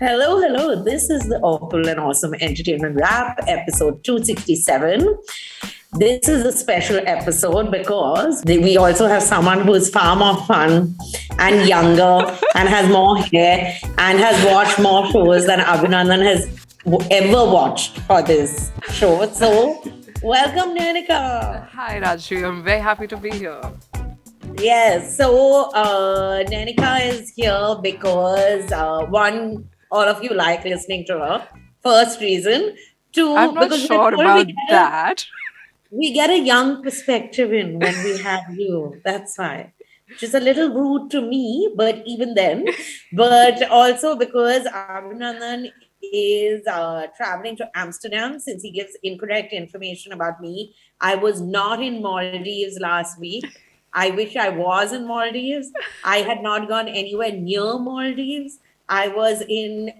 Hello, hello. This is the Awful and Awesome Entertainment Wrap, episode 267. This is a special episode because we also have someone who is far more fun and younger and has more hair and has watched more shows than Abhinandan has ever watched for this show. So, welcome, Nanika. Hi, Rajshri. I'm very happy to be here. Yes, so Nanika is here because one, all of you like listening to her. First reason. Two, I'm not because sure about that. We get a young perspective in when we have you. That's why. Which is a little rude to me, but even then. But also because Abhinandan is traveling to Amsterdam since he gives incorrect information about me. I was not in Maldives last week. I wish I was in Maldives. I had not gone anywhere near Maldives. I was in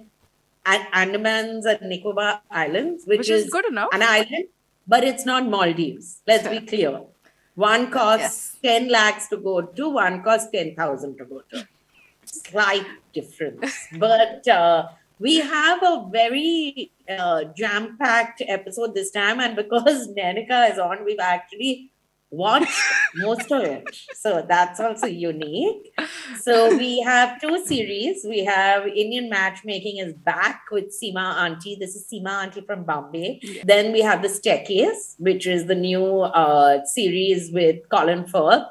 Andamans and Nicobar Islands, which is good enough. An island, but it's not Maldives. Let's be clear. One costs 10 lakhs to go to, one costs 10,000 to go to. Slight difference. But we have a very jam-packed episode this time. And because Nanika is on, we've actually watched most of it. So that's also unique. So we have two series. We have Indian Matchmaking is back with Seema Auntie. This is Seema Auntie from Bombay. Yeah. Then we have The Staircase, which is the new series with Colin Firth.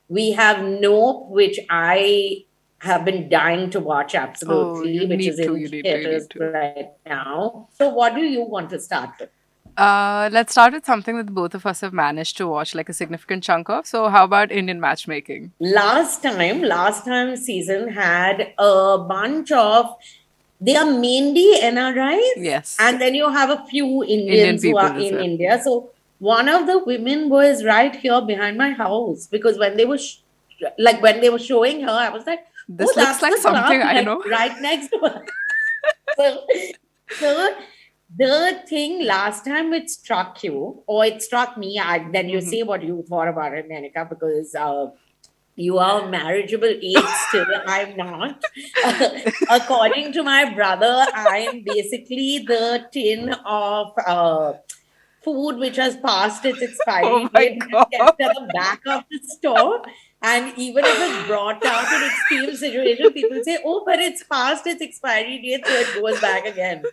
We have Nope, which I have been dying to watch absolutely, which is in theaters right now. So what do you want to start with? Let's start with something that both of us have managed to watch like a significant chunk of. So how about Indian Matchmaking? Last time season had a bunch of, they are mainly NRIs. Yes. And then you have a few Indians who are in India. So one of the women was right here behind my house because when they were when they were showing her, I was like, this looks like something I know. Right next to her. so the thing last time it struck you, or it struck me, then you say what you thought about it, Nanika, because you are marriageable age still. I'm not. According to my brother, I'm basically the tin of food which has passed its expiry date and kept at the back of the store. And even if it's brought out in extreme situation, people say, oh, but it's past its expiry date, so it goes back again.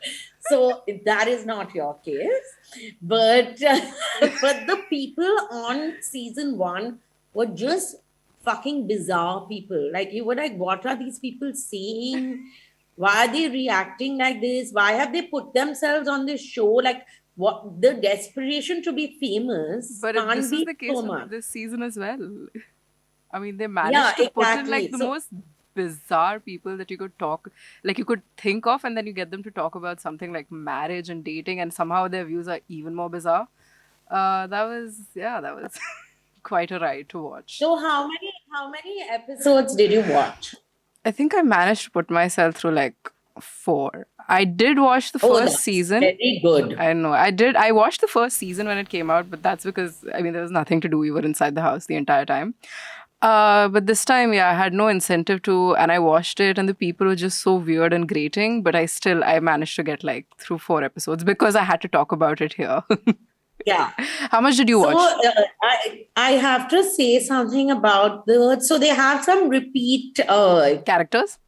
So that is not your case. But the people on season 1 were just fucking bizarre people. Like, you were like, what are these people saying? Why are they reacting like this? Why have they put themselves on this show? Like, what the desperation to be famous? But this is the case with this season as well. I mean, they managed to put in like the most bizarre people that you could you could think of, and then you get them to talk about something like marriage and dating, and somehow their views are even more bizarre. That was quite a ride to watch. So how many episodes did you watch? I think I managed to put myself through like 4. I did watch the first season. Very good. I know. I watched the first season when it came out, but that's because there was nothing to do. We were inside the house the entire time. But this time, I had no incentive to, and I watched it, and the people were just so weird and grating. But I managed to get through 4 episodes because I had to talk about it here. Yeah. How much did you watch? So I have to say something about so they have some repeat characters.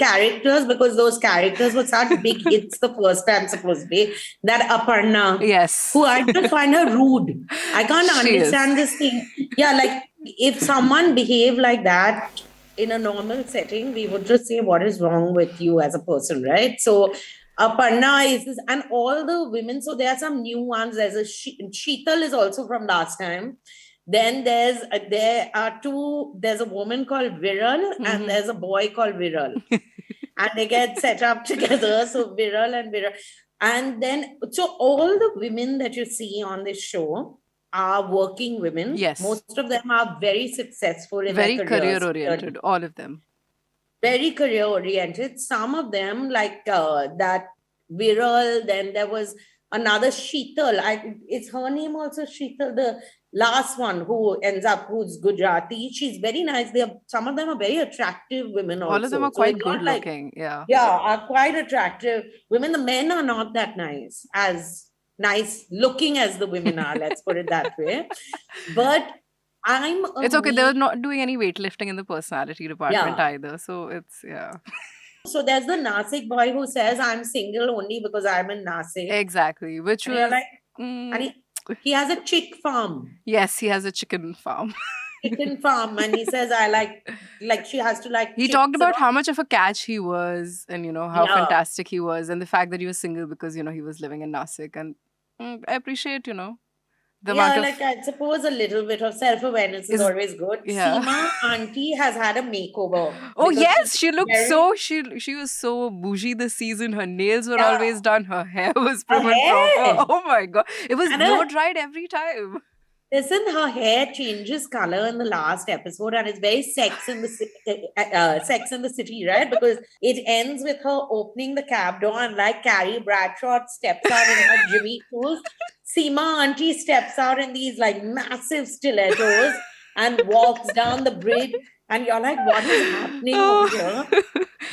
Characters, because those characters were such big hits the first time, supposedly. That Aparna. Yes. Who I just find her rude. I can't understand this thing. Yeah, if someone behaved like that in a normal setting, we would just say, what is wrong with you as a person, right? So Aparna is this, and all the women, so there are some new ones. There's a Sheetal is also from last time. Then there's a woman called Viral and there's a boy called Viral. And they get set up together. So Viral and Viral. And then, so all the women that you see on this show are working women. Yes. Most of them are very successful in their careers. Very career-oriented, all of them. Very career-oriented. Some of them, like that Viral, then there was another Sheetal. Is her name also Sheetal? The last one who ends up, who's Gujarati. She's very nice. Some of them are very attractive women also. All of them are quite good looking. Yeah. Yeah, are quite attractive women. The men are not that nice looking as the women are. Let's put it that way. But it's okay. They're not doing any weightlifting in the personality department either. So it's, So there's the Nasik boy who says, I'm single only because I'm in Nasik. Exactly. Which was like, and he has a chick farm. Yes, he has a chicken farm. Chicken farm, and he says, I like she has to like. He talked about how much of a catch he was, and how fantastic he was, and the fact that he was single because he was living in Nasik, and I appreciate I suppose a little bit of self-awareness is always good. Yeah. Seema auntie has had a makeover. Oh yes, she looked she was so bougie this season. Her nails were always done. Her hair was proper. Oh my god, it was blow dried every time. Listen, her hair changes color in the last episode, and it's very Sex in the City, right? Because it ends with her opening the cab door, and like Carrie Bradshaw steps out in her Jimmy Choo's. Seema auntie steps out in these like massive stilettos and walks down the bridge, and you're like, what is happening over here?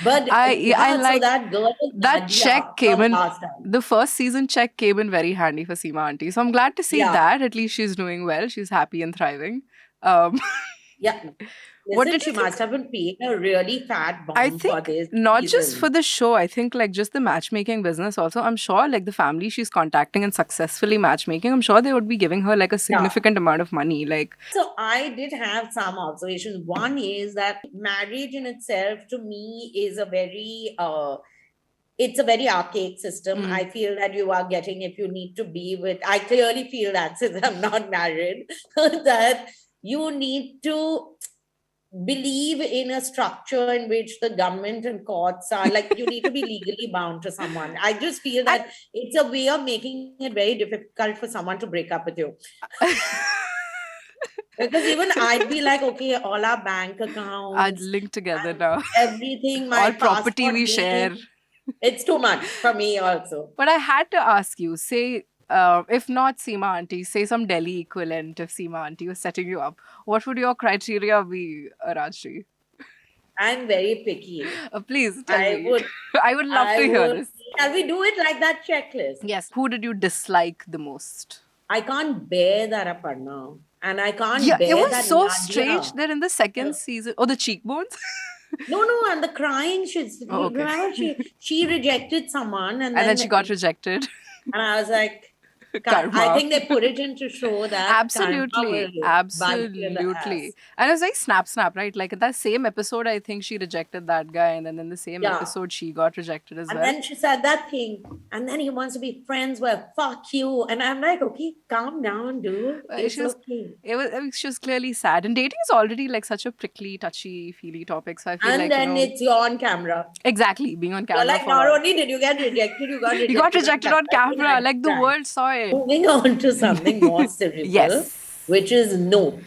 But I like so that girl that check came in. The first season check came in very handy for Seema auntie. So I'm glad to see that. At least she's doing well. She's happy and thriving. Listen, she must have been paying a really fat bomb for this. Not just for the show. I think like just the matchmaking business also. I'm sure like the family she's contacting and successfully matchmaking, I'm sure they would be giving her like a significant amount of money. So I did have some observations. One is that marriage in itself to me is a very it's a very archaic system. I feel that you are getting, if you need to be with, I clearly feel that since I'm not married, that you need to believe in a structure in which the government and courts are like, you need to be legally bound to someone. I just feel that it's a way of making it very difficult for someone to break up with you. Because even I'd be like, okay, all our bank accounts, I'd link together now. Everything, my all property we share. It's too much for me also. But I had to ask you, say, if not Seema auntie, say some Delhi equivalent if Seema auntie was setting you up, what would your criteria be, Rajshri? I'm very picky. Please tell me. I would love to hear this. Shall we do it like that checklist? Yes. Who did you dislike the most? I can't bear that Aparna. And I can't bear that it was so Nadia. Strange that in the second season, the cheekbones? No, and the crying, she rejected someone. And then she got rejected. And I was like, I think they put it in to show that. Absolutely. And it was like snap, right? Like in that same episode, I think she rejected that guy. And then in the same episode, she got rejected as well. And then she said that thing. And then he wants to be friends with, fuck you. And I'm like, okay, calm down, dude. It's okay. She was clearly sad. And dating is already like such a prickly, touchy, feely topic. So I feel and then it's you're on camera. Exactly. Being on camera. You're like, not only did you get rejected, you got rejected. You got rejected on camera. Like the world saw it. Moving on to something more cerebral, which is No.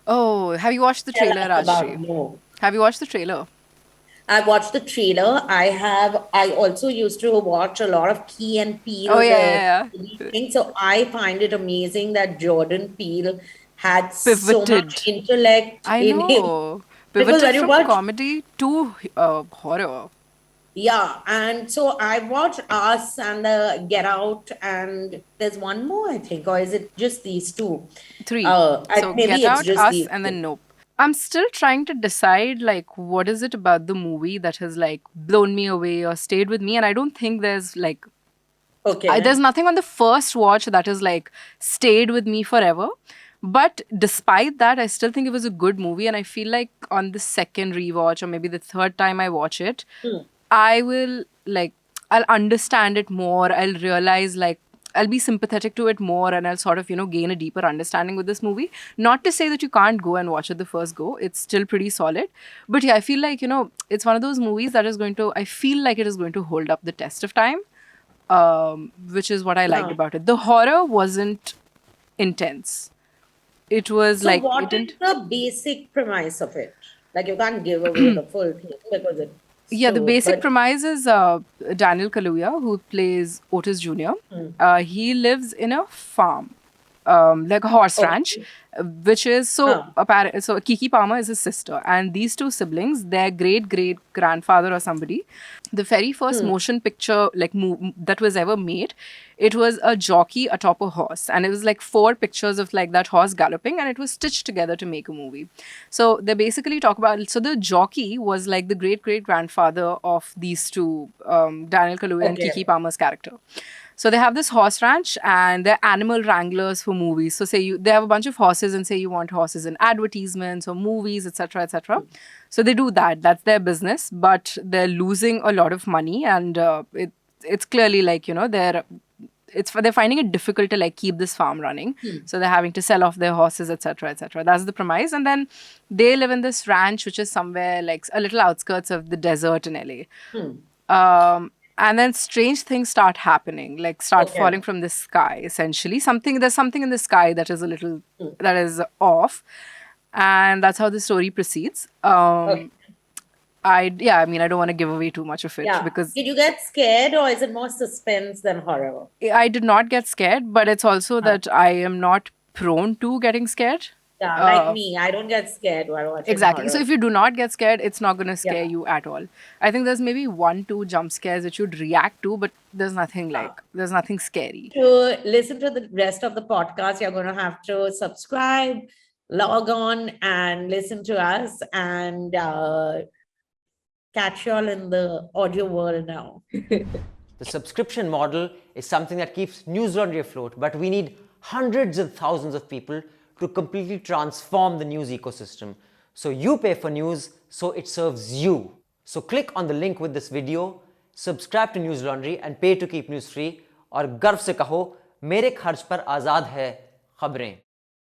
Oh, have you watched the trailer, Rajshri? No. Have you watched the trailer? I've watched the trailer. I also used to watch a lot of Key and Peele. Oh, yeah. So I find it amazing that Jordan Peele had so much intellect in him. Pivoted from comedy to horror. Yeah, and so I watched Us and Get Out, and there's one more, I think, or is it just these two? 3. So Get Out, Us, and then Nope. I'm still trying to decide, like, what is it about the movie that has, like, blown me away or stayed with me, and I don't think there's, like... Okay. There's nothing on the first watch that has, like, stayed with me forever. But despite that, I still think it was a good movie, and I feel like on the second rewatch, or maybe the third time I watch it... I will, like, I'll understand it more. I'll realize, like, I'll be sympathetic to it more, and I'll sort of, gain a deeper understanding with this movie. Not to say that you can't go and watch it the first go. It's still pretty solid. But yeah, I feel like, it's one of those movies that is I feel like it is going to hold up the test of time, which is what I liked about it. The horror wasn't intense. It was so what is the basic premise of it? Like, you can't give away the full thing because it... Yeah, the So, basic but premise is Daniel Kaluuya, who plays Otis Jr. He lives in a farm, like a horse ranch, okay. which is so Huh. apparent. So Kiki Palmer is his sister, and these two siblings, their great great grandfather or somebody, the very first motion picture like that was ever made, it was a jockey atop a horse, and it was like 4 pictures of like that horse galloping, and it was stitched together to make a movie. So they basically talk about, so the jockey was like the great great grandfather of these two, Daniel Kaluuya and Kiki Okay. Palmer's character. So they have this horse ranch and they're animal wranglers for movies. So say they have a bunch of horses and say you want horses in advertisements or movies, etc., etc. So they do that. That's their business, but they're losing a lot of money, and it's clearly like, they're finding it difficult to like keep this farm running. So they're having to sell off their horses, etc., etc. That's the premise. And then they live in this ranch which is somewhere like a little outskirts of the desert in LA. And then strange things start happening, like start Okay. falling from the sky. Essentially, there's something in the sky that is a little that is off, and that's how the story proceeds. Okay. I don't want to give away too much of it, Yeah. because Did you get scared, or is it more suspense than horror? I did not get scared, but it's also that I am not prone to getting scared. Yeah, like me, I don't get scared while watching Exactly. So horror. if you do not get scared, it's not going to scare Yeah. you at all. I think there's maybe 1, 2 jump scares that you'd react to, but there's nothing scary. To listen to the rest of the podcast, you're going to have to subscribe, log on, and listen to us, and catch you all in the audio world now. The subscription model is something that keeps News Laundry afloat, but we need hundreds of thousands of people to completely transform the news ecosystem. So you pay for news, so it serves you. So click on the link with this video, subscribe to News Laundry and pay to keep news free, और गर्व से कहो, मेरे खर्च पर आज़ाद है खबरें.